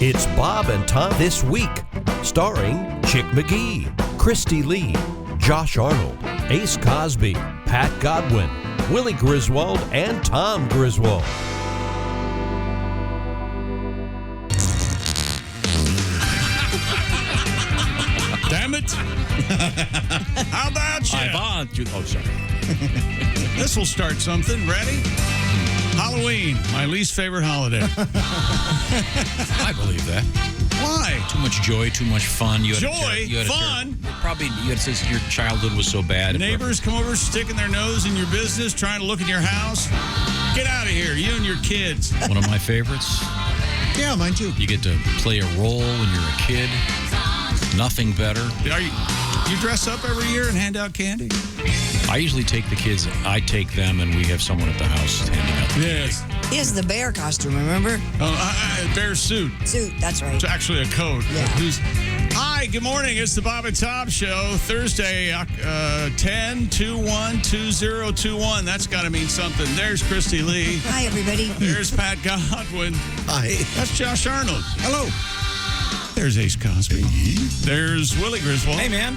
It's Bob and Tom This Week, starring Chick McGee, Christy Lee, Josh Arnold, Ace Cosby, Pat Godwin, Willie Griswold, and Tom Griswold. Damn it. How about you? I want you. Oh, sorry. This will start something. Ready? Halloween, my least favorite holiday. I believe that. Why? Too much joy, too much fun. You had Fun? You had to say your childhood was so bad. Neighbors come over sticking their nose in your business, trying to look in your house. Get out of here, you and your kids. One of my favorites. Yeah, mine too. You get to play a role when you're a kid. Nothing better. You dress up every year and hand out candy? I usually take the kids, I take them, and we have someone at the house handing out the Yes. He has the bear costume, remember? Bear suit. Suit, that's right. It's actually a coat. Yeah. Hi, good morning. It's the Bob and Tom Show. Thursday, 10-2-1-2021. That's got to mean something. There's Christy Lee. Hi, everybody. There's Pat Godwin. Hi. That's Josh Arnold. Hello. There's Ace Cosby. There's Willie Griswold. Hey, man.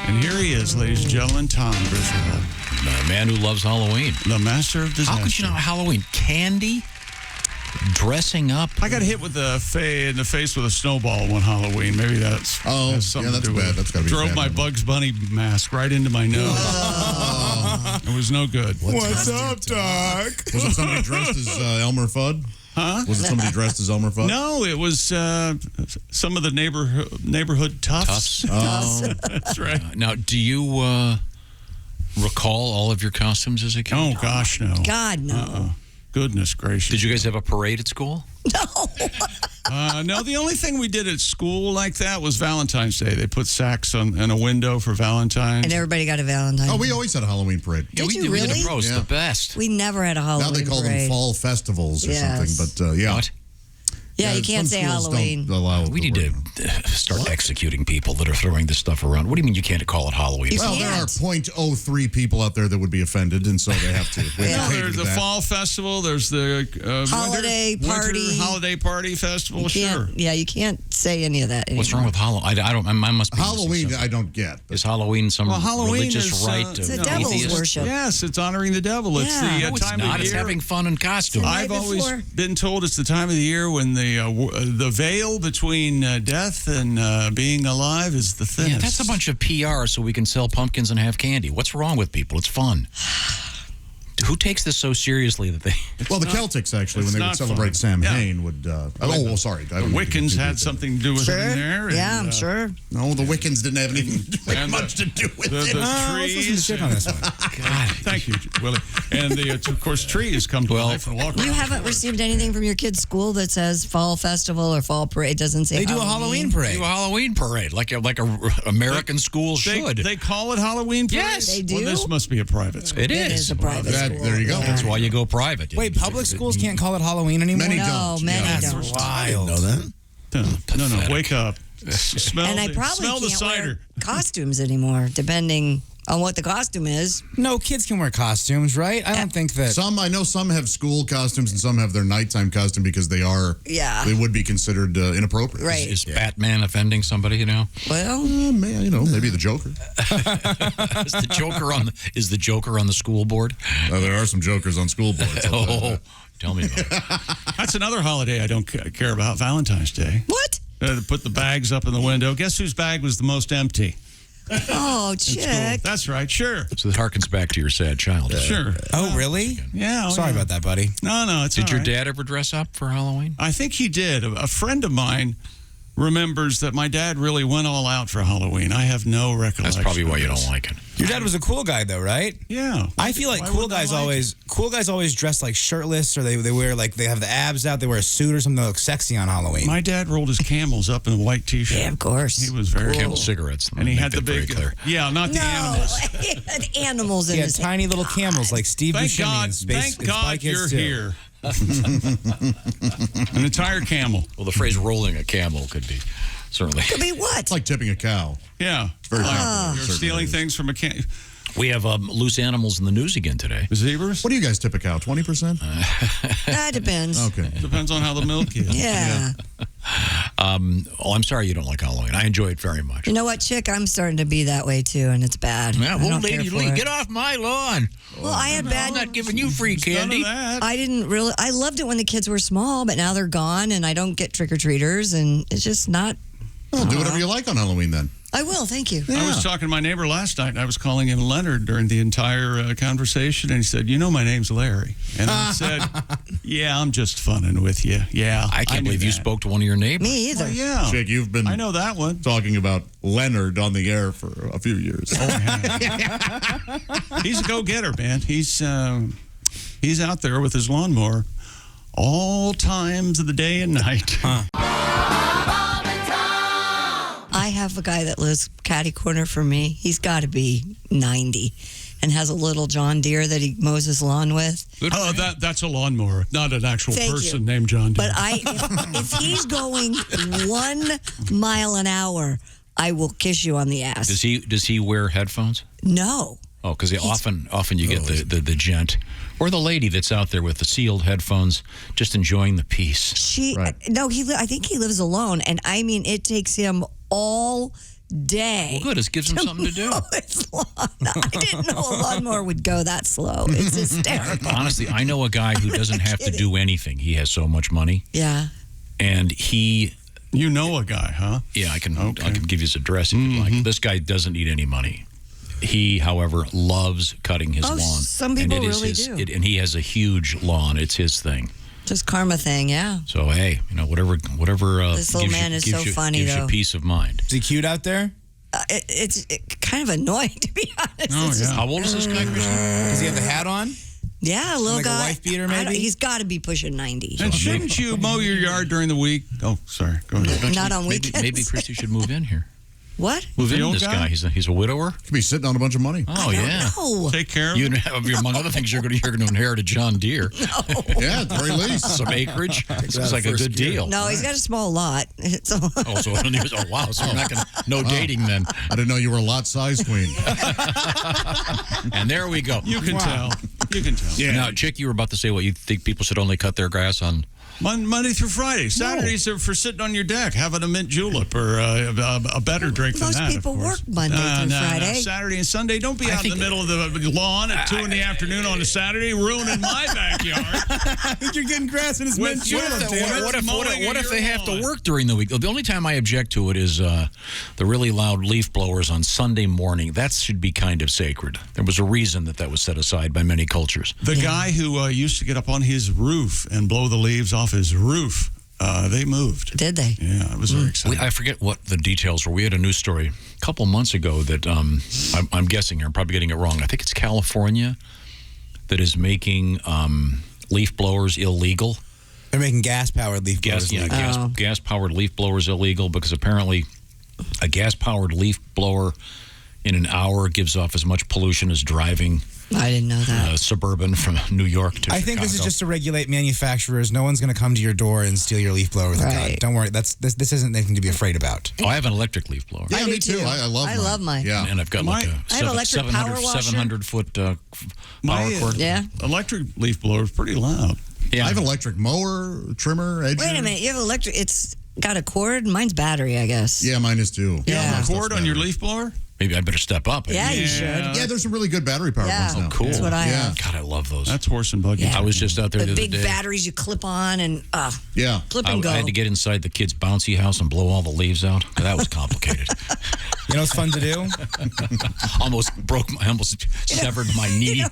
And here he is, ladies and gentlemen, Tom Griswold. The man who loves Halloween. The master of disaster. How could you know Halloween? Candy? Dressing up? I got hit with in the face with a snowball one Halloween. Maybe has something that's to do bad. with it. That's gotta be Drove bad my memory. Bugs Bunny mask right into my nose. It was no good. What's up, Doc? Was it somebody dressed as Elmer Fudd? Huh? Was it somebody dressed as Elmer Fudd? No, it was some of the neighborhood toughs. Oh. That's right. Now, do you recall all of your costumes as a kid? Oh, gosh, no. God, no. Goodness gracious. Did you guys have a parade at school? No, the only thing we did at school like that was Valentine's Day. They put sacks in a window for Valentine's. And everybody got a Valentine. Oh, we always had a Halloween parade. Did you We did really? a pro. It's Yeah. the best. We never had a Halloween Now they call parade. them fall festivals or Yes. something. But yeah. What? Yeah, you can't some say schools Halloween. Don't allow We the need to word. start executing people that are throwing this stuff around. What do you mean you can't call it Halloween? You Well, there are can't. 0.03 people out there that would be offended, and so they have to. We Yeah. have to cater There's to the that. fall festival. There's the Holiday party. winter holiday party festival. You can't, Sure. Yeah, you can't say any of that anymore. What's wrong with Halloween? I don't. Mine must be Halloween, I don't get. Is Halloween some Halloween religious is, right? It's a No. devil's atheist? worship. Yes, it's honoring the devil. It's Yeah. the No, it's time not. of It's year. having fun and costume. Right I've always before. been told it's the time of the year when the veil between death and being alive is the thinnest. Yeah, that's a bunch of PR so we can sell pumpkins and have candy. What's wrong with people? It's fun. Who takes this so seriously that they... Well, the Celtics, actually, when it's they would not celebrate fun. Sam Yeah. Hain, would... sorry. The Wiccans had something to do with it in there. Yeah, and, I'm sure. No, the Wiccans didn't have anything and much to do with the it. trees. on this one. God. Thank you, Willie. And the, of course, trees come to life and walk You around. haven't received anything from your kid's school that says fall festival or fall parade? It doesn't say They do a Halloween parade. Do a Halloween parade like a American school should. They call it Halloween parade? Yes. They Well, do? this must be a private school. It It is a private school. There you go. Yeah. That's why you go private. Wait, public schools can't call it Halloween anymore? Many No, don't. many Yeah. don't. Wild. Know that? No, wake up. Smell, And I the, probably smell the can't wear cider. costumes anymore, depending on what the costume is. No, kids can wear costumes, right? I don't think that... I know some have school costumes and some have their nighttime costume because they would be considered inappropriate. Right. Is Batman offending somebody, you know? Well, Maybe the Joker. Is the Joker on the school board? There are some Jokers on school boards. Oh, tell me about it. That's another holiday I don't care about, Valentine's Day. what? Put the bags up in the window. Guess whose bag was the most empty? Oh, in school. chick. That's right, sure. So it harkens back to your sad childhood. Sure. Oh, really? Yeah. Sorry about that, buddy. No, it's Did all your right. dad ever dress up for Halloween? I think he did. A friend of mine remembers that my dad really went all out for Halloween. I have no recollection. That's probably why of you this. don't like it. Your dad was a cool guy, though, right? Yeah. I feel like Why cool wouldn't I guys like it? always dress like shirtless, or they wear like they have the abs out. They wear a suit or something that looks sexy on Halloween. My dad rolled his camels up in a white T-shirt. Yeah, of course. He was very Camel cool. cigarettes. And he Make had the that very big, clear. yeah, not the No, animals. he had animals in He had his tiny little camels like Steve Thank Buscemi God, in Space. thank God you're here. An entire camel. Well, the phrase rolling a camel could be certainly. Could be what? It's like tipping a cow. Yeah. It's very popular. You're Certainly stealing is. things from a camel. We have loose animals in the news again today. Zebras? What do you guys tip a cow? 20%? That depends. Okay. Depends on how the milk is. Yeah. I'm sorry you don't like Halloween. I enjoy it very much. You know what, Chick? I'm starting to be that way too, and it's bad. Yeah, I well, don't care Lady for Lee, it. get off my lawn. Well, I had bad. I'm not giving you free candy. I didn't really. I loved it when the kids were small, but now they're gone, and I don't get trick or treaters, and it's just not. Well, do whatever you like on Halloween then. I will. Thank you. I was talking to my neighbor last night, and I was calling him Leonard during the entire conversation, and he said, "You know, my name's Larry." And I said, "Yeah, I'm just funning with you." Yeah, I can't believe you spoke to one of your neighbors. Me either. Well, yeah, Chick, you've been I know that one. talking about Leonard on the air for a few years. He's a go-getter, man. He's out there with his lawnmower all times of the day and night. I have a guy that lives catty corner from me. He's got to be 90 and has a little John Deere that he mows his lawn with. Oh, that's a lawnmower, not an actual Thank person you. named John Deere. But if he's going 1 mile an hour, I will kiss you on the ass. Does he wear headphones? No. Oh, because often you get the gent or the lady that's out there with the sealed headphones, just enjoying the peace. No, I think he lives alone, and I mean it takes him all day. Well, good. It gives him something to do. His lawn. I didn't know a lawnmower would go that slow. It's hysterical. Honestly, I know a guy who doesn't have to do anything. He has so much money. Yeah. And he... You know a guy, huh? Yeah, I can give you his address if you'd like. This guy doesn't need any money. He, however, loves cutting his lawn. Some people really do. And he has a huge lawn. It's his thing. Just karma thing, yeah. So, hey, whatever. This little man is so funny, gives though. you peace of mind. Is he cute out there? It's kind of annoying, to be honest. Oh, yeah. How old is this guy, Christian? Does he have the hat on? Yeah, a little like guy. a wife beater, maybe? He's got to be pushing 90. And shouldn't you mow your yard during the week? Oh, sorry. Go ahead. Not on weekends. Maybe Christy should move in here. What? Move The in old this guy? guy. He's a widower. Could be sitting on a bunch of money. Oh, yeah. No. Take care of You, it. among other things, you're going to inherit a John Deere. Yeah, at the very least. Some acreage. It's like a good deal. No, he's got a small lot. So Wow. So we're not going to, no dating then. I didn't know you were a lot size queen. And there we go. You can tell. You can tell. Yeah. Now, Chick, you were about to say what you think people should only cut their grass on. Monday through Friday. Saturdays are for sitting on your deck, having a mint julep or a better drink than Most that. people of course. work Monday through Friday. Saturday and Sunday. Don't be out in the middle of the lawn at 2 in the afternoon on a Saturday, ruining my backyard. I think you're getting grass in his mint julep, damn it. What if they have to work during the week? The only time I object to it is the really loud leaf blowers on Sunday morning. That should be kind of sacred. There was a reason that was set aside by many cultures. The guy who used to get up on his roof and blow the leaves off his roof, they moved. Did they? Yeah, it was very exciting. I forget what the details were. We had a news story a couple months ago that I'm guessing here. I'm probably getting it wrong. I think it's California that is making leaf blowers illegal. They're making gas-powered leaf blowers. Gas-powered leaf blowers illegal because apparently a gas-powered leaf blower in an hour gives off as much pollution as driving I didn't know that. suburban from New York to I think this is just to regulate manufacturers. No one's going to come to your door and steal your leaf blower with a gun. Don't worry. This isn't anything to be afraid about. Oh, I have an electric leaf blower. Yeah, me too. I love mine. Yeah. And I've got like a I have electric power washer. 700-foot My power cord. Yeah. electric leaf blower is pretty loud. Yeah. I have an electric mower, trimmer, edger. Wait a minute. You have electric. It's got a cord. Mine's battery, I guess. Yeah, mine is too. Yeah. Cord on your leaf blower? Maybe I better step up. Yeah, you should. Yeah, there's some really good battery powered ones now. Cool. That's what I have. God, I love those. That's horse and buggy. I was just out there The the other big day. batteries you clip on and Yeah. clip and go. I had to get inside the kid's bouncy house and blow all the leaves out. That was complicated. You know what's fun to do? almost severed my knee.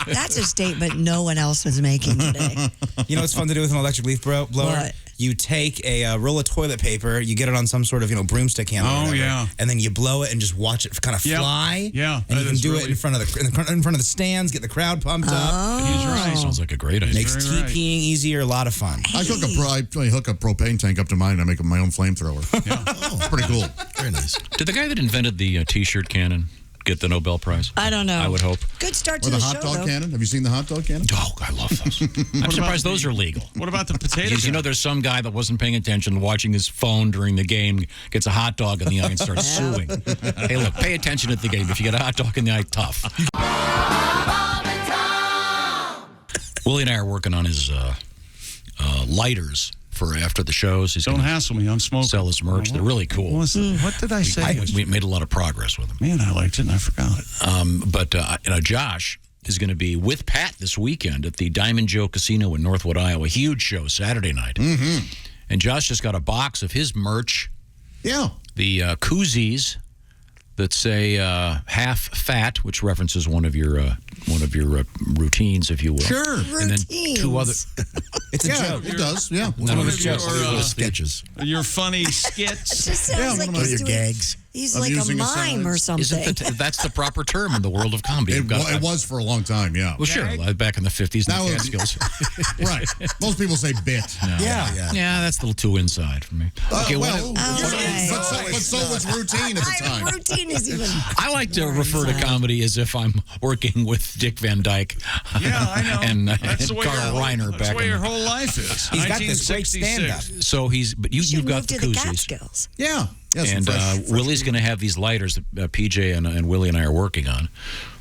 That's a statement no one else is making today. You know what's fun to do with an electric leaf blower? What? You take a roll of toilet paper, you get it on some sort of broomstick handle, or whatever, yeah. and then you blow it and just watch it kind of fly. Yeah, and you that can is do it really- in front of the stands, get the crowd pumped up. He's right. Sounds like a great idea. Makes very right. TPing easier, a lot of fun. I hook a propane tank up to mine and I make my own flamethrower. Yeah. It's pretty cool. Very nice. Did the guy that invented the T-shirt cannon get the Nobel Prize. I don't know. I would hope. Good start to Or the the hot show, dog though. cannon. Have you seen the hot dog cannon? Oh, I love those. I'm surprised those are legal. What about the potato? You know, there's some guy that wasn't paying attention, watching his phone during the game, gets a hot dog in the eye and starts suing. Hey, look, pay attention at the game. If you get a hot dog in the eye, tough. Willie and I are working on his lighters for after the shows. He's Don't gonna hassle me. I'm smoking. sell his merch. They're really cool. What did I say? We made a lot of progress with them. Man, I liked it and I forgot it. But Josh is going to be with Pat this weekend at the Diamond Joe Casino in Northwood, Iowa. Huge show Saturday night. Mm-hmm. And Josh just got a box of his merch. Yeah. The koozies that say half fat, which references one of your routines, if you will. Sure. And then two other. It's a Yeah, joke. it does. Yeah. One of his your, jokes. sketches. Your funny skits. It just sounds like one of he's your doing, gags. He's I'm like a using mime or asides. something. That's the proper term in the world of comedy. It was for a long time, yeah. Well, sure. Back in the 50s, That in the was- Catskills. Right. Most people say bit. Yeah, that's a little too inside for me. Okay, well, okay. but so was routine at the time. Routine is even. I like to more refer to inside. comedy as if I'm working with Dick Van Dyke. Yeah, I know. and That's the way Carl Reiner that's back the way in your the- whole life is. He's got this great 1966. stand-up. So You you've should got move the to the koozies. Catskills. Yeah. Yes, And Willie's going to have these lighters that PJ and Willie and I are working on.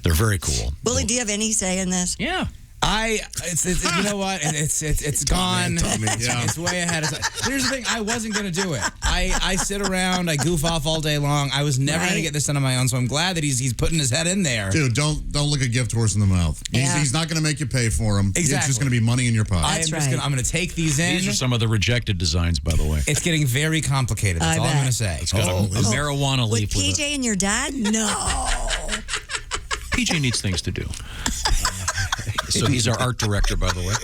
They're very cool. Willie, do you have any say in this? Yeah. It's you know what? It's gone. yeah. It's way ahead of time. Here's the thing. I wasn't going to do it. I sit around. I goof off all day long. I was never going to Right. get this done on my own. So I'm glad that he's putting his head in there. Dude, don't look a gift horse in the mouth. Yeah. He's not going to make you pay for him. It's Exactly. just going to be money in your pocket. That's right. I'm going to take these in. These are some of the rejected designs, by the way. It's getting very complicated. That's I all I'm bet. going to say. It's got a marijuana With leaf. PJ and your dad? No. PJ needs things to do. So he's our art director, by the way.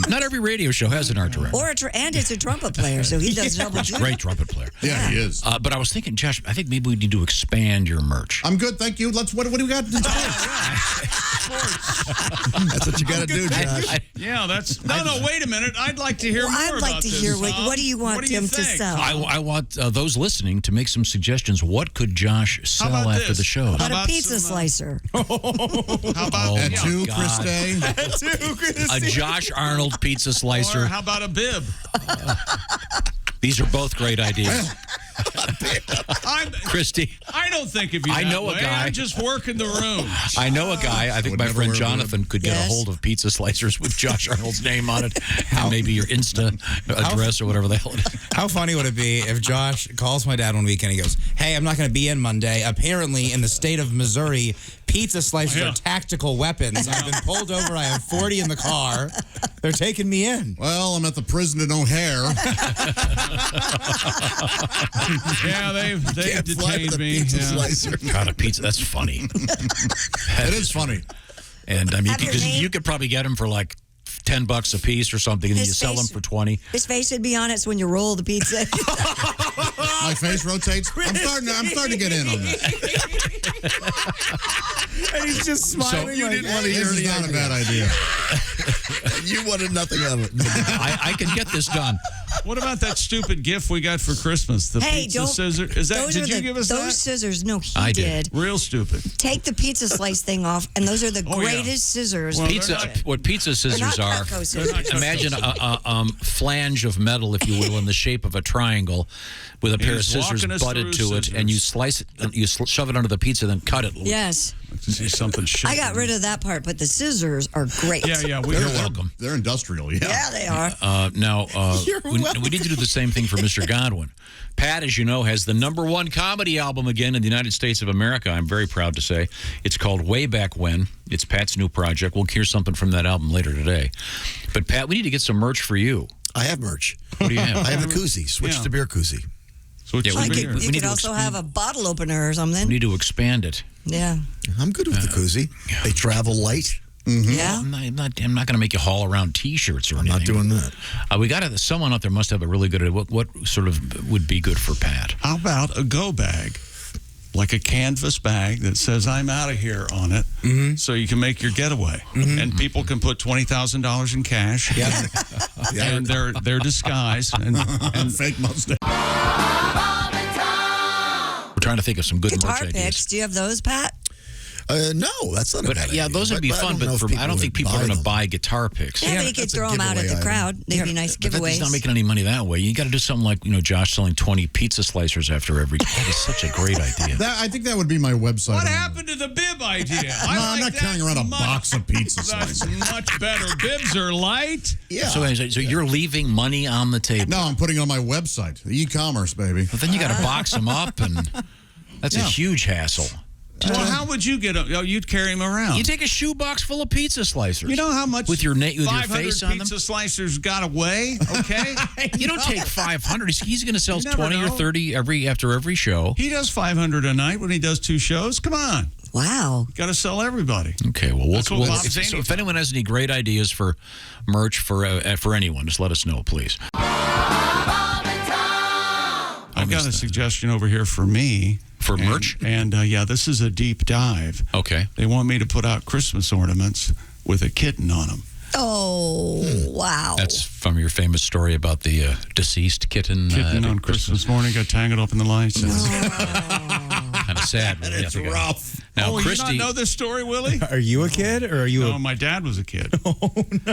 Not every radio show has an art director. Or and it's a trumpet player, so he does double duty. Great trumpet player. Yeah, he is. But I was thinking, Josh, I think maybe we need to expand your merch. I'm good, thank you. What do we got? That's what you got to do, Josh. Yeah, that's... No, wait a minute. I'd like to hear Well, more I'd about like to this, hear Tom. what do you want What do you him to think? sell? I want those listening to make some suggestions. What could Josh sell about after this? the show? How About a about pizza some, slicer. How about... Oh, At my 2, God. Christy? A Josh Arnold pizza slicer. Or how about a bib? These are both great ideas. Christy, I don't think of you I that know a way. guy- I'm just working the room. I know a guy. I think would my never friend wear Jonathan could get a Yes. hold of pizza slicers with Josh Arnold's name on it, and maybe your Insta address or whatever the hell it is. How funny would it be if Josh calls my dad one week and he goes, "Hey, I'm not going to be in Monday. Apparently, in the state of Missouri, pizza slicers Yeah. are tactical weapons. I've been pulled over. I have 40 in the car. They're taking me in." Well, I'm at the prison in O'Hare. Yeah, they've Can't fly with detained a me. pizza Yeah. slicer. God, a pizza. That's funny. It is funny. And I mean, Have your name- you could probably get them for like $10 a piece or something, and His you sell them face- for 20. His face should be on it so when you roll the pizza. My face rotates. I'm starting to get in on this. And he's just smiling. You didn't want to hear This is the not a idea. bad idea. You wanted nothing of it. I can get this done. What about that stupid gift we got for Christmas? The Hey, pizza don't. scissor. Is that? Those Did are you the- give us those that? scissors? No, he I did. Real stupid. Take the pizza slice thing off, and those are the Oh, yeah. greatest scissors. Well, Pizza. they're not- What pizza scissors not are? Cutco scissors. They're not Imagine a flange of metal, if you will, in the shape of a triangle, with a pair of He's scissors walking us butted through to it, and you slice it, and you shove it under the pizza, then cut it. Yes, To see something shit. I got rid of that part, but the scissors are great. Yeah. You're welcome. They're industrial, yeah. Yeah, they are. Now, we need to do the same thing for Mr. Godwin. Pat, as you know, has the #1 comedy album again in the United States of America. I'm very proud to say. It's called Way Back When. It's Pat's new project. We'll hear something from that album later today. But, Pat, we need to get some merch for you. I have merch. What do you have? I have a koozie. Switch Yeah. to beer koozie. So it's Yeah, Like we you need could to also expand- have a bottle opener or We something. need to expand it. Yeah. I'm good with the koozie. They travel light. Yeah. I'm not going to make you haul around T-shirts or I'm anything. not doing that. We got to. Someone out there must have a really good. What sort of would be good for Pat? How about a go bag? Like a canvas bag that says "I'm out of here" on it, so you can make your getaway, and people can put $20,000 in cash, and their disguise, and Fake mustache. We're trying to think of some good Guitar merch picks. ideas. Do you have those, Pat? No, that's not a bad idea. Those would be fun, but I don't think people are going to buy guitar picks. Yeah, but you could throw them out at the crowd. They'd be nice But giveaways. he's not making any money that way. You got to do something like, Josh selling 20 pizza slicers after every. That is such a great idea. I think that would be my website. What happened to the bib idea? I'm not carrying around a box of pizza That's slices. much better. Bibs are light. Yeah. So you're leaving money on the table. No, I'm putting it on my website. The e-commerce, baby. But then you got to box them up, and that's a huge hassle. Well, how would you get them? You'd carry them around. You take a shoebox full of pizza slicers. You know how much with your face 500 on them? pizza slicers got away? Okay. You don't take 500. He's going to sell You never 20 or know. 30 after every show. He does 500 a night when he does 2 shows. Come on. Wow. Got to sell everybody. Okay, well, That's what Bob if Zaney anyone has any great ideas for merch for anyone, just let us know, please. I've got a suggestion over here for me. For merch? And this is a deep dive. Okay. They want me to put out Christmas ornaments with a kitten on them. Oh, wow. That's from your famous story about the deceased kitten. Kitten on Christmas morning got tangled up in the lights. Kind of sad. Really. It's rough. Now, you Christy, not know this story, Willie? Are you a kid or are you No, my dad was a kid. Oh, no.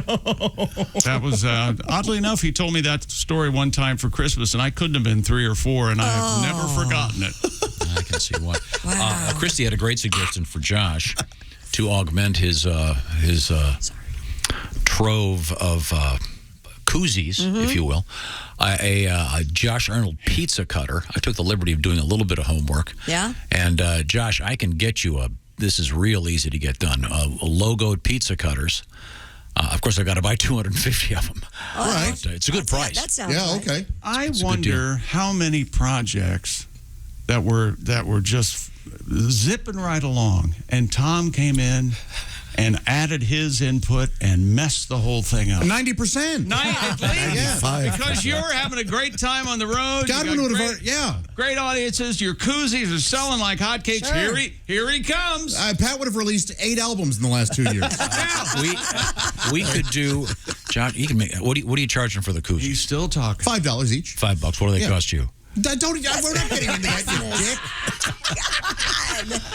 That was, oddly enough, he told me that story one time for Christmas, and I couldn't have been 3 or 4, and I have never forgotten it. I can see why. Wow. Christy had a great suggestion for Josh to augment his trove of koozies, if you will. A Josh Arnold pizza cutter. I took the liberty of doing a little bit of homework. Yeah? And Josh, I can get you this is real easy to get done, logoed pizza cutters. Of course, I've got to buy 250 of them. All right. But, it's a good price. That sounds right. Okay. I a good wonder how many projects that were just zipping right along, and Tom came in and added his input and messed the whole thing up. 90%. At least, 95. because you're having a great time on the road. Godwin would have, Great audiences. Your koozies are selling like hotcakes. Sure. Here he comes. Pat would have released 8 albums in the last 2 years. we could do, John. You can make. What are you charging for the koozies? He's still talking. $5 each. $5. What do they cost you? We're not getting into that, you dick.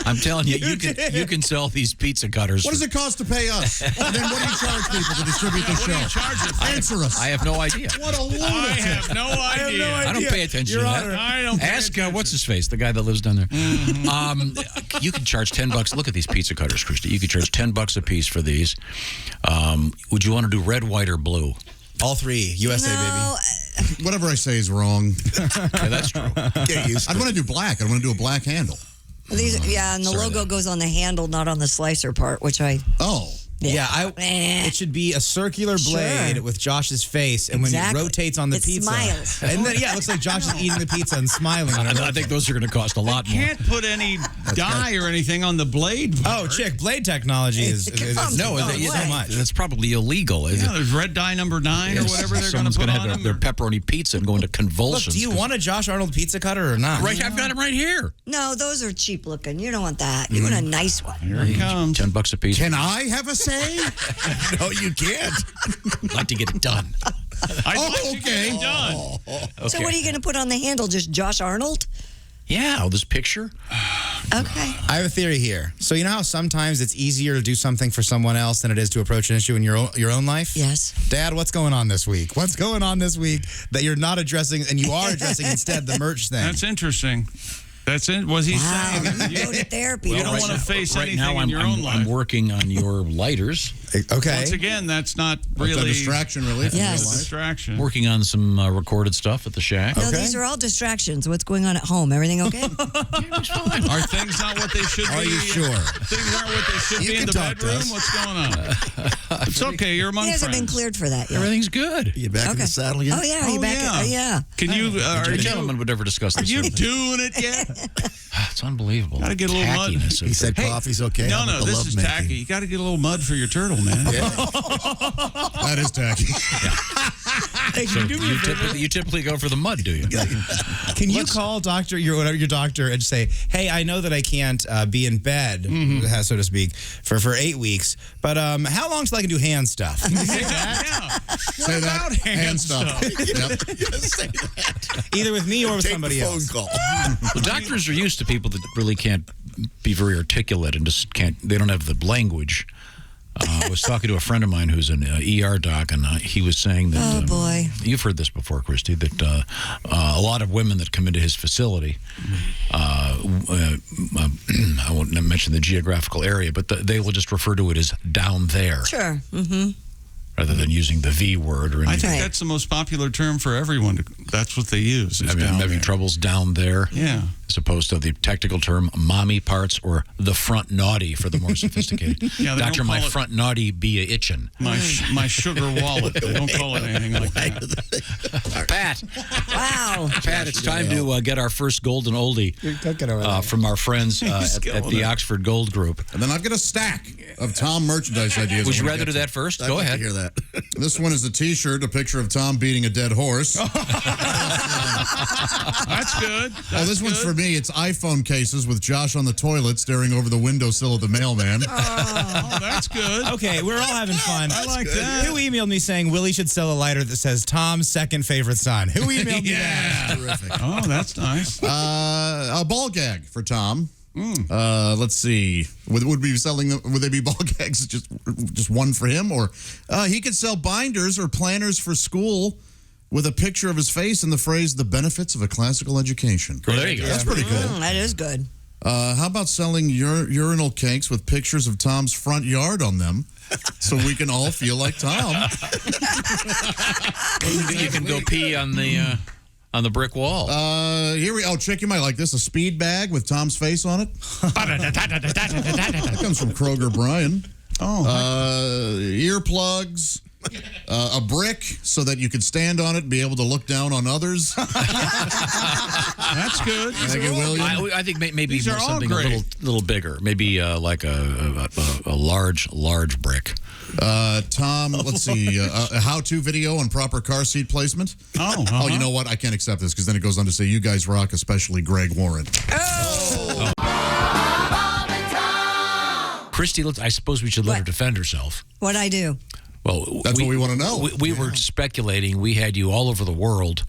I'm telling you, you can sell these pizza cutters. What does it cost to pay us? And then what do you charge people to distribute the show? Answer us. I have no idea. What a lunatic. I have no idea. I don't pay attention to that. I don't pay Ask attention. what's his face, the guy that lives down there. You can charge $10. Look at these pizza cutters, Christy. You can charge $10 a piece for these. Would you want to do red, white, or blue? all 3 USA No, Whatever I say is wrong. Yeah, that's true. Get used to I'd want to do black. I'd want to do a black handle. these, and the logo goes on the handle, not on the slicer part, which I. Oh. Yeah, Eh. it should be a circular blade Sure. with Josh's face, and Exactly. when it rotates on the It pizza, smiles. and then it looks like Josh is eating the pizza and smiling. When it I think those are going to cost a lot more. Can't put any dye or anything on the blade. Oh, chick, blade technology is No, so way. much. That's probably illegal. Yeah, there's red dye number 9 or whatever they're going to Someone's put gonna on have them. their pepperoni pizza and go into Look, convulsions. do you want a Josh Arnold pizza cutter or not? Right, I've got him right here. No, those are cheap looking. You don't want that. You want a nice one. Here it comes. $10 a piece. Can I have a say? No, you can't. I'd like to get it done. I'd Oh, like to get okay. it done. So what are you going to put on the handle? Just Josh Arnold? Yeah, this picture. Okay. I have a theory here. So you know how sometimes it's easier to do something for someone else than it is to approach an issue in your own life? Yes. Dad, what's going on this week? What's going on this week that you're not addressing and you are addressing instead the merch thing? That's interesting. That's it. Was he Wow. saying? You go to therapy. You don't want to face right anything now, in your own I'm life. working on your lighters. Okay. Once again, that's not That's a really distraction relief. Yes. in real life. distraction. Working on some recorded stuff at the shack. No, Okay. these are all distractions. What's going on at home? Everything okay? Are things not what they should be? Are you sure? Things aren't what they should You be in can the talk to bedroom? us. What's going on? It's okay. You're among He hasn't friends. been cleared for that yet. Everything's good. You back in the saddle yet? Oh, yeah. Oh, You back yeah. yeah. Can you? Are A you, gentleman would never discuss are this. you sort of thing. doing it yet? It's unbelievable. Gotta get a little mud. Tackiness of He said the- coffee's okay. No, How about no. the This love is making? tacky. You got to get a little mud for your turtle, man. That is tacky. Hey, So you typically go for the mud, do you? Can you call your doctor and say, hey, I know that I can't be in bed, so to speak, for 8 weeks, but how long till I can do hand stuff? Say that. Say that. Hand stuff. Yep. Say that. Either with me or with Take somebody the phone else. call. Well, doctors are used to people that really can't be very articulate and just can't. They don't have the language. I was talking to a friend of mine who's an ER doc, and he was saying that. Oh, boy. You've heard this before, Christy, that a lot of women that come into his facility, I won't mention the geographical area, but they will just refer to it as down there. Sure. Mm-hmm. Rather than using the V word or anything. I think that's the most popular term for everyone. That's what they use. I'm having troubles down there. Yeah. As opposed to the technical term mommy parts or the front naughty for the more sophisticated. Yeah, they Doctor, don't my call it- front naughty be a itchin'. My sugar wallet. They don't call it anything like that. Pat, Wow. Pat, it's time to get our first golden oldie You're cooking over there. from our friends at the Oxford Gold Group. And then I've got a stack of Tom merchandise ideas. Would you I wanna rather get do to. that first? I'd Go like to ahead. hear that. This one is a T-shirt, a picture of Tom beating a dead horse. That's good. Oh, this one's for me. It's iPhone cases with Josh on the toilet staring over the windowsill of the mailman. Oh, that's good. Okay, we're all having fun. I like that. Who emailed me saying Willie should sell a lighter that says Tom's second favorite son? Who emailed me that? Terrific. Oh, that's nice. A ball gag for Tom. Let's see. Would be selling them? Would they be ball gags? Just one for him, or he could sell binders or planners for school with a picture of his face and the phrase "the benefits of a classical education." Well, there you go. That's pretty cool. That is good. How about selling urinal cakes with pictures of Tom's front yard on them, so we can all feel like Tom? You can go pee on the brick wall. Chick, you might like this. A speed bag with Tom's face on it. That comes from Kroger Brian. Earplugs. A brick so that you could stand on it and be able to look down on others. That's good. Thank you, William. I think maybe These are all something great. a little bigger. Maybe like a large brick. Tom, let's see. A how-to video on proper car seat placement. Oh, you know what? I can't accept this because then it goes on to say, you guys rock, especially Greg Warren. Christy, I suppose we should let her defend herself. What'd I do? Well, That's what we want to know. We were speculating. We had you all over the world.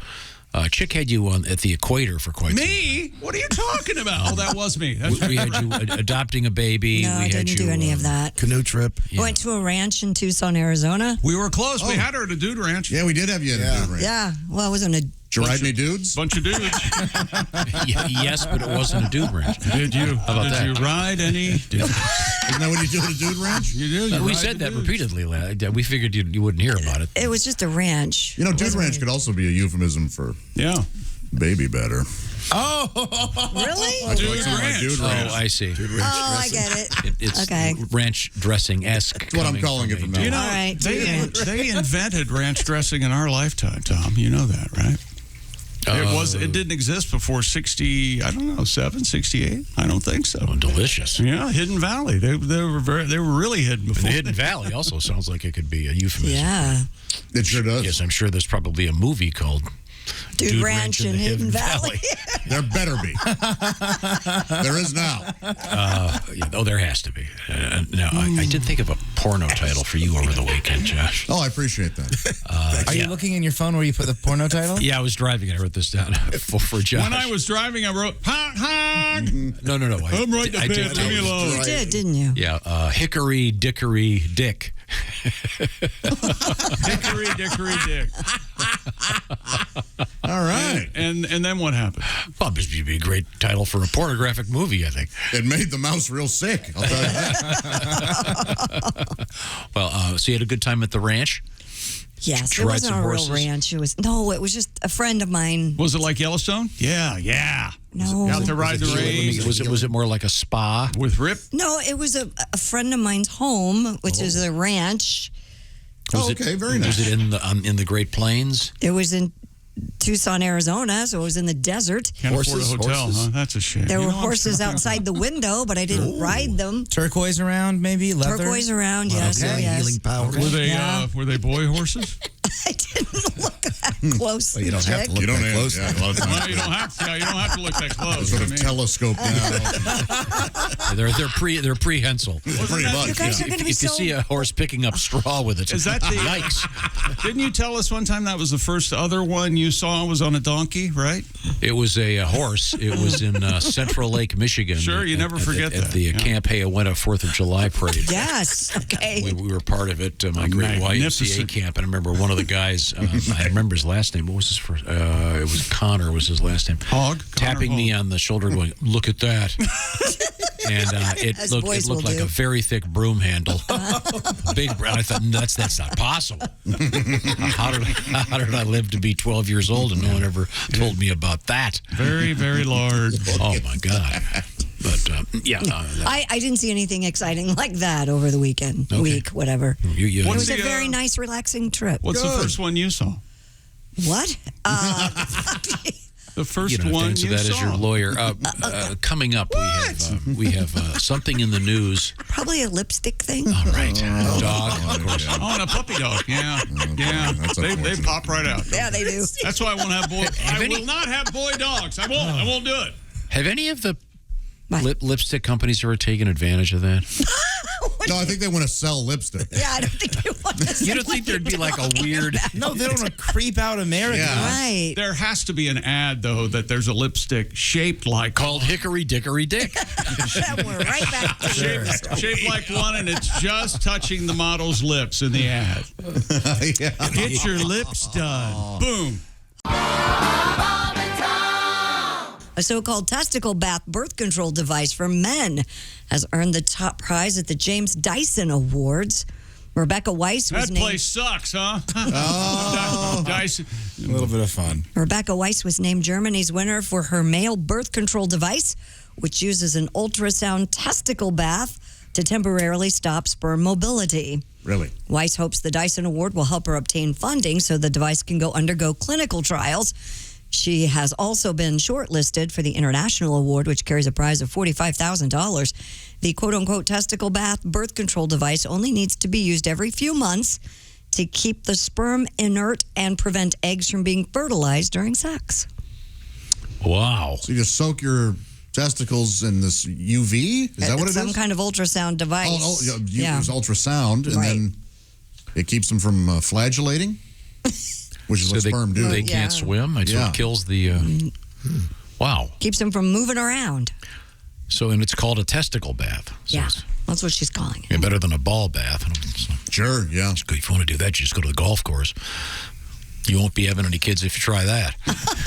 Chick had you at the equator for quite some time. Me? What are you talking about? Oh, that was me. That's We had you adopting a baby. No, we I had didn't you, do any of that. Canoe trip. I went to a ranch in Tucson, Arizona. We were close. We had her at a dude ranch. Yeah, we did have you at a dude ranch. Yeah. Well, it wasn't a. Did you ride any dudes? Bunch of dudes. Yes, but it wasn't a dude ranch. Did you? How about that? Did you ride any? Isn't that what you do at a dude ranch? You do. You We ride said the that dudes. repeatedly. We figured you wouldn't hear about it. It was just a ranch. You know, It dude wasn't ranch a- could also be a euphemism for Yeah. baby better. Really? Dude ranch. Dude ranch. Oh, I see. Oh, I get it. It's Okay. ranch dressing-esque. That's what I'm calling it from now You on. know, All right, dude ranch. they invented ranch dressing in our lifetime, Tom. You know that, right? It didn't exist before 68. I don't think so. Delicious. Yeah, Hidden Valley. They were really hidden And before. Hidden Valley also sounds like it could be a euphemism. Yeah. It sure does. Yes, I'm sure there's probably a movie called Dude Ranch in the Hidden Valley. There better be. There is now. there has to be. Now, I did think of a porno title for you over the weekend, Josh. Oh, I appreciate that. Are you looking in your phone where you put the porno title? Yeah, I was driving and I wrote this down for Josh. When I was driving, I wrote, honk, honk. No. I'm right I the did. bed. Leave me alone. You did, didn't you? Yeah, Hickory Dickory Dick. Dickory, dickory, dick. All right. And then what happened? Well, this would be a great title for a pornographic movie, I think. It made the mouse real sick. I'll tell you that. Well, so you had a good time at the ranch? Yes. Did It you ride wasn't some a real horses? ranch. It was just a friend of mine. Was it like Yellowstone? Yeah. No. Got to ride the range Was it more like a spa? with Rip? No, it was a friend of mine's home, which is a ranch. Okay, very nice. Was it in the Great Plains? It was in Tucson, Arizona, so it was in the desert. Can't afford a hotel, horses. huh? That's a shame. There You were know, I'm horses talking outside the window, but I didn't ride them. Turquoise around, maybe? Leather? Turquoise around, yes. Okay, Oh, yes. healing power. Were they boy horses? I didn't look that close. Well, you don't have to look You don't that close. Yeah, a lot of times. Well, you don't have to look that close. Sort I of mean, telescope out. They're prehensile. Pretty much. You guys yeah. are going to be If you so... see a horse picking up straw with it, Is that the- yikes? didn't you tell us one time that was the first other one you saw was on a donkey, right? It was a horse. It was in Central Lake, Michigan. Sure, you never forget at that. the Yeah. Camp Hayawenta 4th of July parade. Yes, okay. We were part of it, my great YMCA Magnificent. camp, and I remember one of the guys. I remember his last name. What was his first? It was Connor. Was his last name? Hogg? Tapping Connor me Hogg. on the shoulder, going, "Look at that!" And As it boys will looked like do. a very thick broom handle. Big. I thought that's not possible. How did I live to be 12 years old and no one ever told me about that? Very, very large. Oh my God! But I didn't see anything exciting like that over the weekend, Okay. week, whatever. you It was a the, very nice, relaxing trip. What's the first one you saw? What? The first you don't have to one answer you that saw. as your lawyer. Coming up, we have something in the news. Probably a lipstick thing. All right, dog. Of course. Oh, and a puppy dog. Yeah, yeah. That's They unfortunate. pop right out. Yeah, they do. That's why I won't have boy. I will not have boy dogs. I won't do it. Have any of the What? lipstick companies ever taken advantage of that? No, I think they want to sell lipstick. Yeah, I don't think they want to. You don't think there'd be like a weird? No, they don't want to creep out Americans. Yeah. Right. There has to be an ad though that there's a lipstick shaped like Called Hickory Dickory Dick. We're right back to shaped like one, and it's just touching the model's lips in the ad. Yeah. Get your lips done. Boom. A so-called testicle bath birth control device for men has earned the top prize at the James Dyson Awards. Rebecca Weiss was That named. place sucks, huh? Dyson. A little bit of fun. Rebecca Weiss was named Germany's winner for her male birth control device, which uses an ultrasound testicle bath to temporarily stop sperm mobility. Really? Weiss hopes the Dyson Award will help her obtain funding so the device can undergo clinical trials. She has also been shortlisted for the International Award, which carries a prize of $45,000. The quote-unquote testicle bath birth control device only needs to be used every few months to keep the sperm inert and prevent eggs from being fertilized during sex. Wow. So you just soak your testicles in this UV? Is that what it is? Some kind of ultrasound device. Oh, yeah. Use ultrasound, and Right. then it keeps them from flagellating, which is So what sperm do. they Yeah. can't swim. So Yeah. it kills the. Wow. Keeps them from moving around. So and it's called a testicle bath. So Yeah, it's that's what she's calling it. yeah, better than a ball bath. Sure, yeah. If you want to do that, you just go to the golf course. You won't be having any kids if you try that.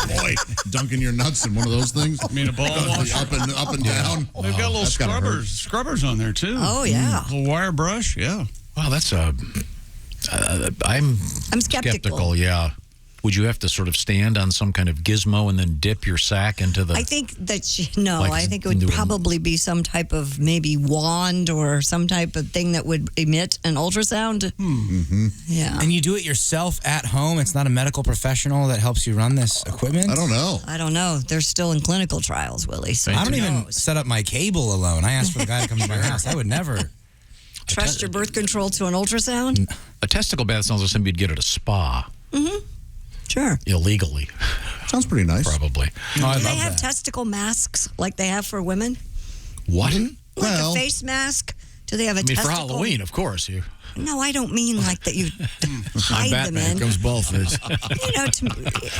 Boy, dunking your nuts in one of those things. I mean, a ball wash. up and down. They've got little That's gotta hurt. scrubbers on there too. Oh, yeah. A little wire brush. Yeah. Wow, that's a. I'm skeptical. Yeah. Would you have to sort of stand on some kind of gizmo and then dip your sack into the? I think that Like I think it would into a- probably be some type of maybe wand or some type of thing that would emit an ultrasound. Yeah. And you do it yourself at home? It's not a medical professional that helps you run this equipment? I don't know. I don't know. They're still in clinical trials, Willie. So I don't who even knows? set up my cable alone. I asked for the guy to come to my house. I would never. Trust your birth control to an ultrasound? A testicle bath sounds like something you'd get at a spa Sure. illegally, Sounds pretty nice. probably. Oh, I Do they love have that. testicle masks like they have for women? What? Like Well- a face mask? Do they have a I mean, for testicle? Halloween, of course. You. No, I don't mean like that you hide them Batman in. comes ball face.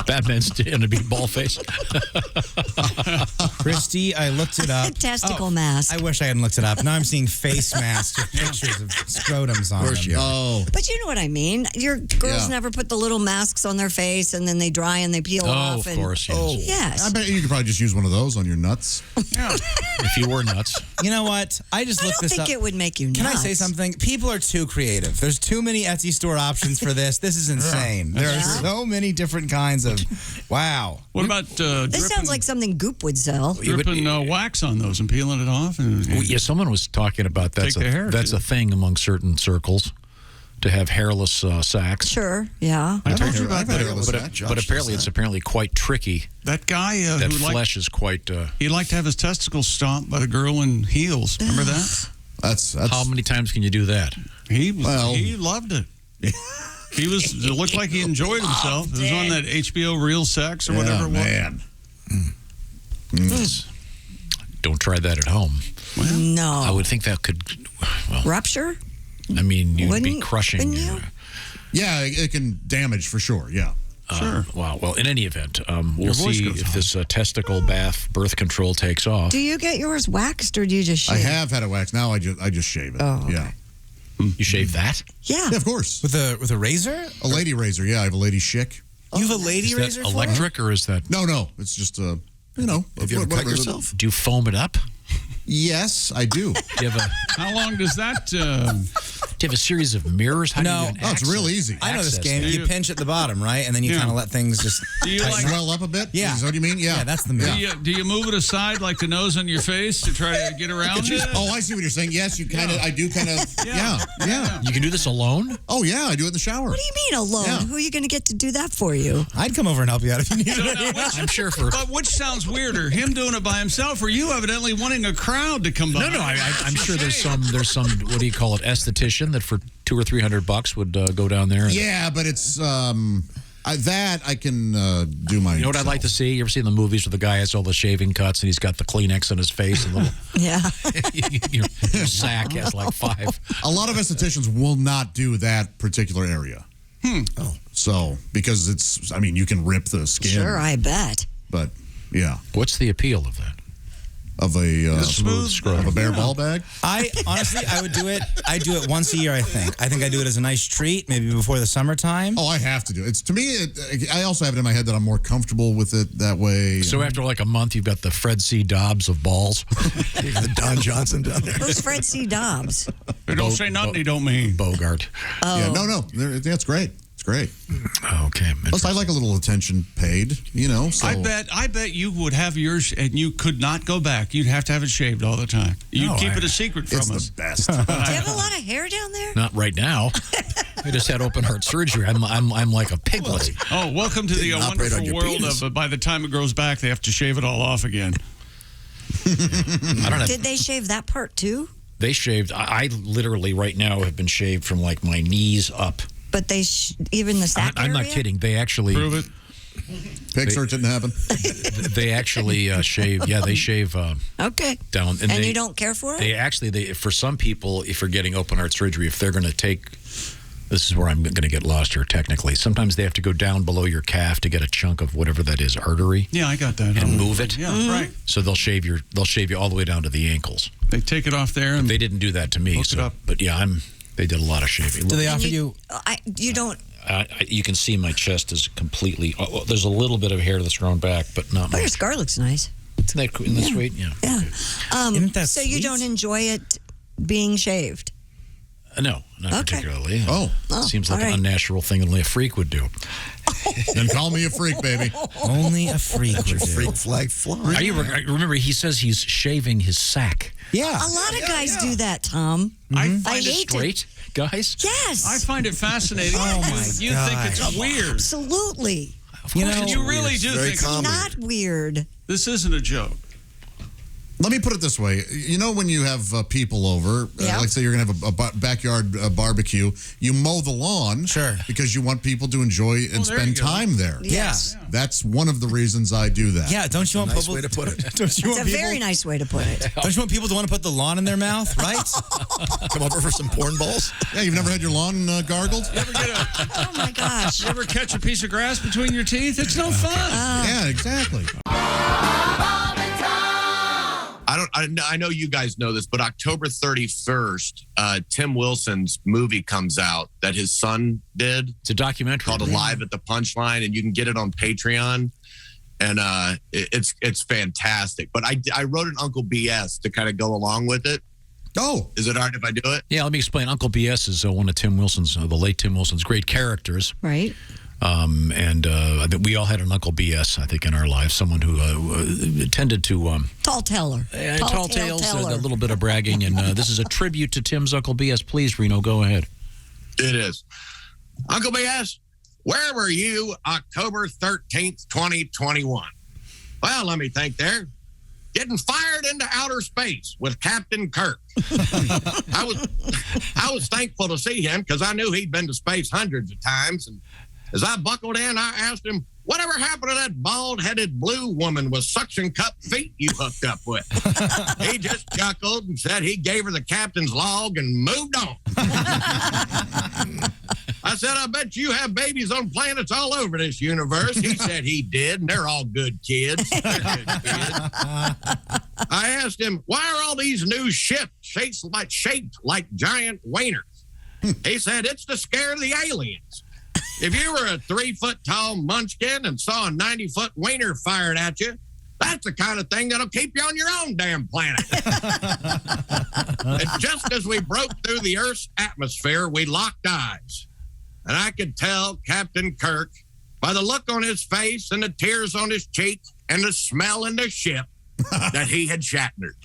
Batman's going to be ball face. Christy, I looked it up. Testicle mask. I wish I hadn't looked it up. Now I'm seeing face masks with pictures of scrotums on them. Oh, But you know what I mean. Your girls Yeah. never put the little masks on their face and then they dry and they peel Oh, off. of and, course, yes. I Yes. bet you could probably just use one of those on your nuts. If you were nuts. You know what? I just I looked don't this think up. it would make you nuts. Can I say something? People are too creative. There's too many Etsy store options for this. This is insane. There are so many different kinds of. Wow. What about This sounds like something Goop would sell. dripping wax on those and peeling it off? And Well, yeah, someone was talking about Take the hair, that's too. a thing among certain circles to have hairless sacks. Sure, yeah. I told you I've about had that. hairless But, sack. but Josh apparently, does it's that. apparently quite tricky. That guy That who flesh is quite. he liked to have his testicles stomped by the girl in heels. Remember that? That's How many times can you do that? He Well- he loved it. It looked like he enjoyed himself. It was on that HBO Real Sex or whatever it was. Man. Don't try that at home. No. I would think that could, well, Rupture? I mean, you'd be Wouldn't- crushing. wouldn't you? Yeah, it can damage for sure. Yeah. Sure. Wow. Well, in any event, we'll Your voice see goes if on. this testicle bath birth control takes off. Do you get yours waxed or do you just shave? I have had it waxed. Now I just shave it. Oh, okay. Yeah. You shave that? Yeah. Yeah, of course. With a razor? A lady razor. Yeah, I have a lady chick. You have a lady Is razor that for electric or is that? No. It's just Have you ever cut yourself? Do you foam it up? Yes, I do. Do you have a How long does that? Do you have a series of mirrors? How No. do you even Oh, it's real easy. I know this access game. that? You pinch at the bottom, right? And then you Yeah. kind of let things just... Do you like? Swell up a bit? Yeah. Is that what you mean? Yeah. Yeah, that's the move. Do you move it aside like the nose on your face to try to get around it? Oh, I see what you're saying. Yes, you kind of. I do kind of. Yeah. Yeah. You can do this alone? Oh yeah, I do it in the shower. What do you mean alone? Yeah. Who are you going to get to do that for you? I'd come over and help you out if you needed it. I'm sure for... But which sounds weirder, him doing it by himself, or you evidently wanting a crowd to come by? No, I'm sure there's some, what do you call it, esthetician that for $200 or $300 would go down there. And, Yeah, but it's that I can do my. you know what I'd like to see? You ever seen the movies where the guy has all the shaving cuts and he's got the Kleenex on his face and little Yeah. your sack has like 5. A lot of estheticians will not do that particular area. Oh. So because it's, I mean, you can rip the skin. Sure, I bet. But yeah, What's the appeal of that? of a smooth scrub. of a bare ball bag. I would do it. I do it once a year. I think I do it as a nice treat, maybe before the summertime. Oh, I have to do it. It's to me. I also have it in my head that I'm more comfortable with it that way. So after like a month, you've got the Fred C. Dobbs of balls. You got the Don Johnson down there. Who's Fred C. Dobbs? They don't say nothing, he don't mean. Bogart. Yeah, no, that's great. It's great. Okay. Plus, I like a little attention paid. You know, so I bet you would have yours, and you could not go back. You'd have to have it shaved all the time. You'd keep it a secret from it's us. the best. Do you have a lot of hair down there? Not right now. I just had open heart surgery. I'm like a piglet. Oh, welcome to the Didn't operate on wonderful your world penis. of by the time it grows back, they have to shave it all off again. I don't have. Did they shave that part too? They shaved. I literally right now have been shaved from like my knees up. But they even the sack I'm not area? kidding. They actually Prove it. Pig search didn't happen. they actually shave. Yeah, they shave Okay. down. And they, you don't care for it? They for some people, if you're getting open heart surgery, if they're going to take. This is where I'm going to get lost here technically. Sometimes they have to go down below your calf to get a chunk of whatever that is, artery, Yeah, I got that. and move it. Yeah, right. So they'll shave you all the way down to the ankles. They take it off there and They didn't do that to me. Hook it So, up. but yeah, they did a lot of shaving. Do they And offer you? You don't. You can see my chest is completely. There's a little bit of hair that's grown back, but not Oh, your much. scar looks nice. Isn't that sweet? Yeah. Yeah. Isn't that so you sweet? don't enjoy it being shaved? No, not Okay. particularly. Oh. Seems like all an right. unnatural thing only a freak would do. Then call me a freak, baby. Only a freak would do. Freak flag fly. Remember, he says he's shaving his sack. Yeah. A lot of guys do that, Tom. I I find it hate it. Straight guys. Yes. I find it fascinating. Oh, my You think it's gosh. weird. Absolutely. And you really do Very think common. Not weird. this isn't a joke. Let me put it this way. You know, when you have people over, Yeah. like say you're going to have a backyard barbecue, you mow the lawn. Sure. Because you want people to enjoy and there you spend go. time there. Yes. That's one of the reasons I do that. Yeah. Don't you want Nice people? way to put it. Don't you It's want a people? very nice way to put it. Don't you want people to want to put the lawn in their mouth? Right. Come over for some porn balls. Yeah, you've never had your lawn gargled? Oh my gosh. You ever catch a piece of grass between your teeth? It's no fun. Yeah, exactly. I know you guys know this, but October 31st, Tim Wilson's movie comes out that his son did It's a documentary. called Alive at the Punchline, and you can get it on Patreon. And it's fantastic. But I wrote an Uncle BS to kind of go along with it. Oh, Is it all right if I do it? Yeah, let me explain. Uncle BS is one of Tim Wilson's, the late Tim Wilson's great characters. Right. I think we all had an Uncle BS, I think, in our lives. Someone who tended to Tall teller. tall tales, a little bit of bragging. And this is a tribute to Tim's Uncle BS. Please, Reno, go ahead. It is. Uncle BS, where were you October 13th, 2021? Well, let me think there. getting fired into outer space with Captain Kirk. I was thankful to see him because I knew he'd been to space hundreds of times. And as I buckled in, I asked him, whatever happened to that bald-headed blue woman with suction cup feet you hooked up with? He just chuckled and said he gave her the captain's log and moved on. I said, I bet you have babies on planets all over this universe. He said he did, and they're all good kids. They're good kids. I asked him, why are all these new ships shaped like giant wieners? He said, it's to scare the aliens. If you were a 3-foot-tall munchkin and saw a 90-foot wiener fired at you, that's the kind of thing that'll keep you on your own damn planet. And just as we broke through the Earth's atmosphere, we locked eyes. And I could tell Captain Kirk, by the look on his face and the tears on his cheek and the smell in the ship, that he had Shatnered.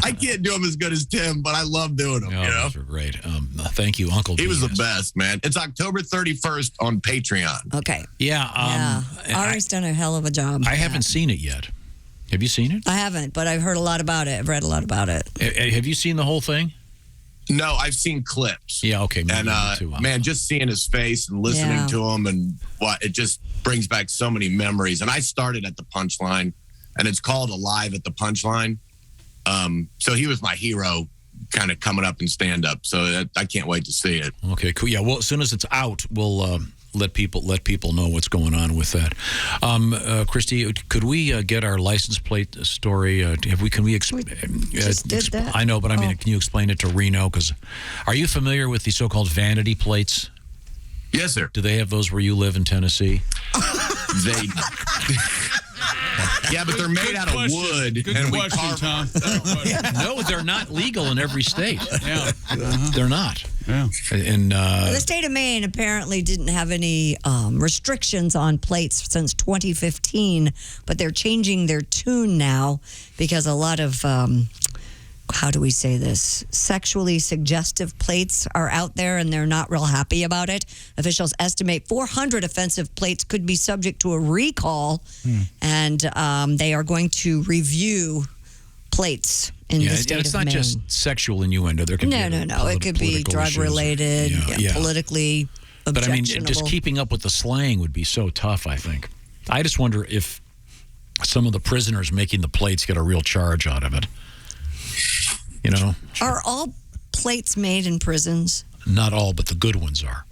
I can't do them as good as Tim, but I love doing them. Oh, those are great. Thank you, Uncle. He was the best, man. It's October 31st on Patreon. Okay. Yeah. Ari's done a hell of a job. I haven't seen it yet. Have you seen it? I haven't, but I've heard a lot about it. I've read a lot about it. Have you seen the whole thing? No, I've seen clips. Yeah, okay. And man, just seeing his face and listening to him and what it just brings back so many memories. And I started at the punchline, and it's called Alive at the Punchline. So he was my hero, kind of coming up in stand up. So I can't wait to see it. Okay, cool. Yeah, well, as soon as it's out, we'll let people know what's going on with that. Christy, could we get our license plate story? Can we just did that. I know, but I mean, can you explain it to Reno? Because are you familiar with the so-called vanity plates? Yes, sir. Do they have those where you live in Tennessee? They. Yeah, but they're made out of wood. Good question, Tom. No, they're not legal in every state. Yeah. They're not. Yeah. And the state of Maine apparently didn't have any restrictions on plates since 2015, but they're changing their tune now because a lot of, how do we say this, sexually suggestive plates are out there and they're not real happy about it. Officials estimate 400 offensive plates could be subject to a recall, and they are going to review plates in the state of Maine. It's not just sexual innuendo. There can no. It could be drug related, politically objectionable. But I mean, just keeping up with the slang would be so tough, I think. I just wonder if some of the prisoners making the plates get a real charge out of it. You know? Are all plates made in prisons? Not all, but the good ones are.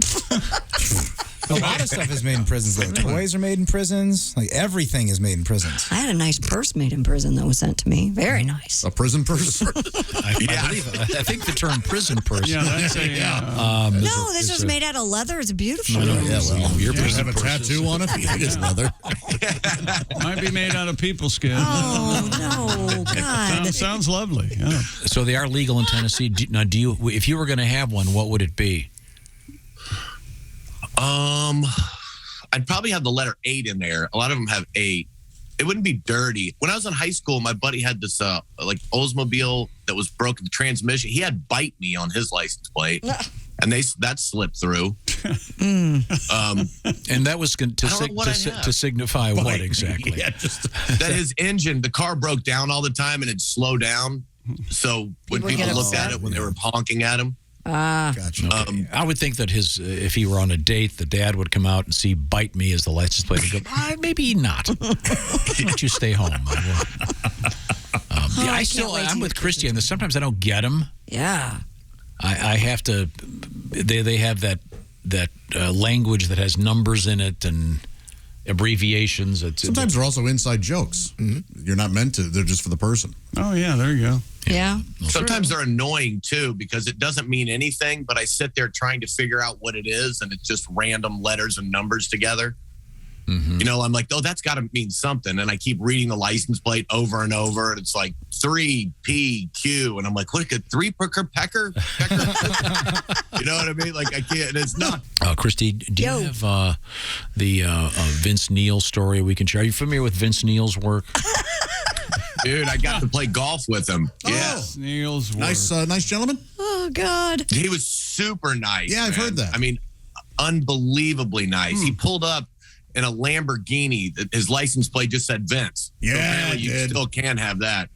A lot of stuff is made in prisons. Like toys are made in prisons. Like everything is made in prisons. I had a nice purse made in prison that was sent to me. Very nice. A prison purse? I think the term prison purse. Yeah, that's No, this was made out of leather. It's beautiful. Your prison have a purse tattoo on it? It's leather. might be made out of people skin. Oh, no, God. Sounds lovely. Yeah. So they are legal in Tennessee. Now, if you were going to have one, what would it be? I'd probably have the letter 8 in there. A lot of them have 8. It wouldn't be dirty. When I was in high school, my buddy had this like Oldsmobile that was broken, the transmission. He had "Bite Me" on his license plate, and that slipped through. And that was to signify what exactly? Yeah, just that his engine, the car broke down all the time and it'd slow down. So when people looked at it when they were honking at him. Gotcha. I would think that if he were on a date, the dad would come out and see "Bite Me" as the license plate and go, maybe not. Why don't you stay home? I'm with Christy on this. Sometimes I don't get them. Yeah. I have to. They have that language that has numbers in it and abbreviations. Sometimes they're also inside jokes. Mm-hmm. You're not meant to. They're just for the person. Oh, yeah, there you go. Yeah. Sometimes they're annoying, too, because it doesn't mean anything, but I sit there trying to figure out what it is, and it's just random letters and numbers together. Mm-hmm. You know, I'm like, oh, that's got to mean something. And I keep reading the license plate over and over, and it's like 3PQ. And I'm like, what, 3 pecker? You know what I mean? Like, I can't, and it's not. Christy, do you have the Vince Neil story we can share? Are you familiar with Vince Neil's work? Dude, I got to play golf with him. Yeah. Neil's work. Nice gentleman. Oh, God. He was super nice. Yeah, I've heard that. I mean, unbelievably nice. He pulled up in a Lamborghini. His license plate just said Vince. Yeah, so apparently you it did. still can have that.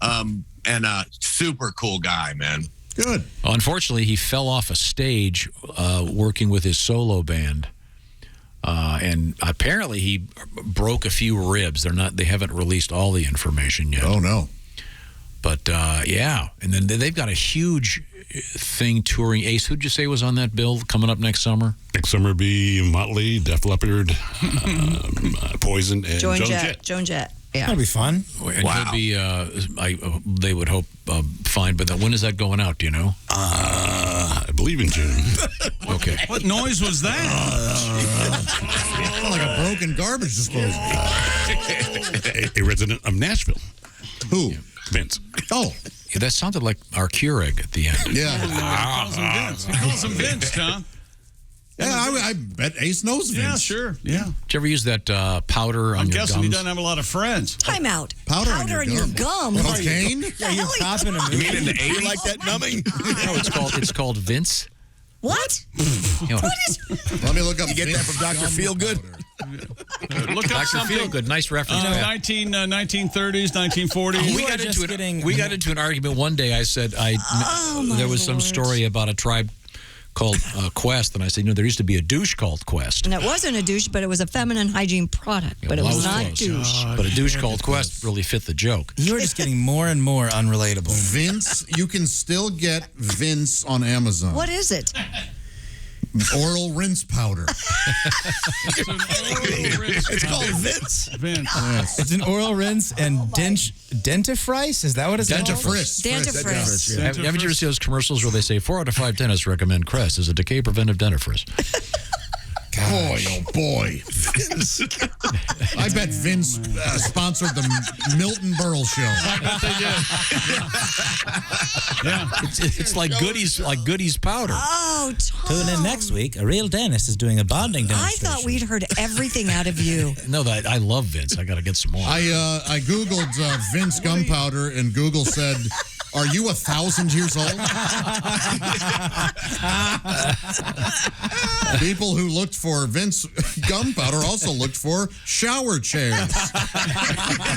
And super cool guy, man. Good. Unfortunately, he fell off a stage working with his solo band. And apparently he broke a few ribs. They haven't released all the information yet. Oh, no. But, yeah. And then they've got a huge thing touring. Ace, who'd you say was on that bill coming up next summer? Next summer would be Motley, Def Leppard, Poison, and Joan Joan Jett. Jett. Joan Jett. Yeah. That'll be fun. And he'll be, they would hope, fine. But when is that going out, do you know? I believe in June. Okay. What noise was that? Like a broken garbage disposal. A resident of Nashville. Who? Vince. Oh, Yeah, that sounded like our Keurig at the end. yeah. He calls him Vince, Tom. Yeah, I bet Ace knows Vince. Yeah, sure. Yeah. Did you ever use that powder on I'm your guessing gums? he doesn't have a lot of friends. Time out. Powder on your gum. Cocaine? Yeah, You're popping a You mean in the 80s? You like that numbing? No, it's called Vince. What? You know, What is? Let me look up. You get that Vince from Dr. gum Feelgood? powder. Look up Dr. something. Feelgood, nice reference. Pat. 1930s, 1940s. You We are got, just into getting- we got into an argument one day. I said there was some story about a tribe called Quest, and I said, there used to be a douche called Quest. And it wasn't a douche, but it was a feminine hygiene product. But it well, was that not close. douche. But a douche called Quest really fit the joke. You are just getting more and more unrelatable. Vince, you can still get Vince on Amazon. What is it? Oral rinse powder. It's called Vince. Vince. It's an oral rinse and dentifrice? Is that what it's called? Dentifrice. Dentifrice. Haven't you ever seen those commercials where they say 4 out of 5 dentists recommend Crest as a decay preventive dentifrice? Boy, oh boy. I bet Vince sponsored the Milton Berle show. Yeah. It's like goodies powder. Oh, Tom. Tune in next week. A real dentist is doing a bonding I demonstration. thought we'd heard everything out of you. No, I love Vince. I got to get some more. I Googled Vince gunpowder, and Google said, "Are you 1,000 years old?" People who looked for Vince gunpowder also looked for shower chairs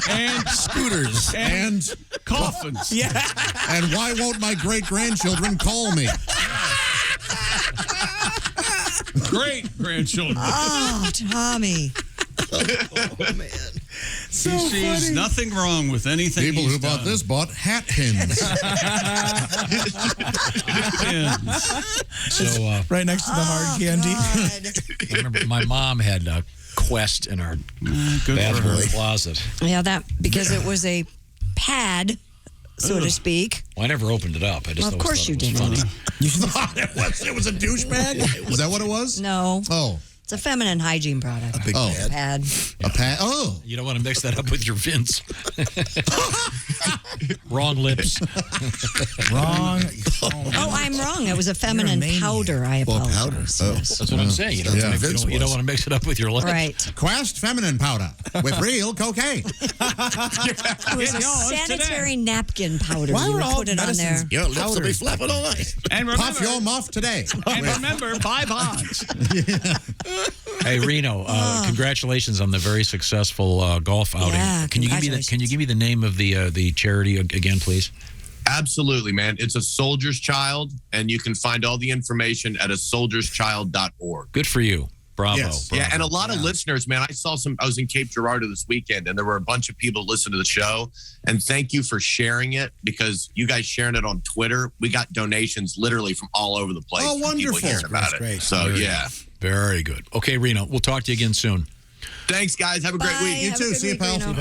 And scooters and coffins. Yeah. and why won't my great-grandchildren call me? Great grandchildren. Oh, Tommy. He sees nothing wrong with anything People he's who bought done. this bought hat pins. So Right next to the hard candy. God. I remember my mom had a Quest in our Good for bathroom her. closet. Yeah, that because it was a pad, so to speak. Well, I never opened it up. I just Well, of always course thought you it was didn't. funny. It was a douchebag? Was that what it was? No, Oh, it's a feminine hygiene product. Big Oh. pad. Pad. a pad. Oh. You don't want to mix that up with your Vince. Wrong lips. Wrong. Oh, I'm wrong. It was a feminine maniac. powder. I Well, apologize. powder. Oh. Yes. That's what I'm saying. You don't, Yeah. want to mix, you don't want to mix it up with your lips. Right. Quest feminine powder with real cocaine. It was a yours sanitary napkin powder. Why you were would all put it on medicines there. Your lips will be flapping all night. And Puff remember, your muff today. and remember, 5 odds. Hey Reno, congratulations on the very successful golf outing. Yeah, Can you give me the name of the charity again, please? Absolutely, man. It's a soldier's child, and you can find all the information at asoldierschild.org. Good for you. Bravo. Yes. Bravo. Yeah, and a lot of listeners, man. I was in Cape Girardeau this weekend, and there were a bunch of people that listened to the show. And thank you for sharing it, because you guys sharing it on Twitter, we got donations literally from all over the place. Oh, from people wonderful. hearing about it. great. So, yeah. Very good. Okay, Reno, we'll talk to you again soon. Thanks, guys. Have a great Bye. week. You Have a too. good See you, week, pal. Reno.